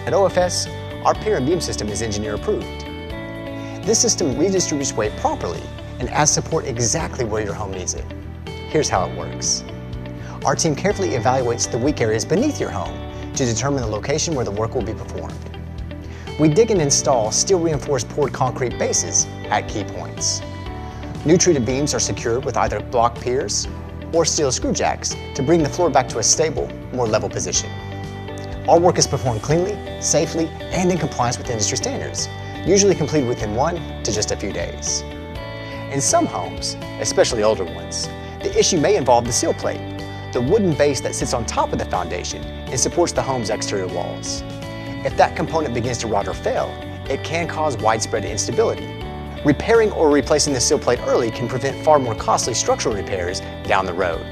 At OFS, our Pier and beam system is engineer approved. This system redistributes weight properly and adds support exactly where your home needs it. Here's how it works. Our team carefully evaluates the weak areas beneath your home to determine the location where the work will be performed. We dig and install steel reinforced poured concrete bases at key points. New treated beams are secured with either block piers or steel screw jacks to bring the floor back to a stable, more level position. Our work is performed cleanly, safely, and in compliance with industry standards, usually completed within 1 to just a few days. In some homes, especially older ones, the issue may involve the seal plate, the wooden base that sits on top of the foundation and supports the home's exterior walls. If that component begins to rot or fail, it can cause widespread instability. Repairing or replacing the seal plate early can prevent far more costly structural repairs down the road.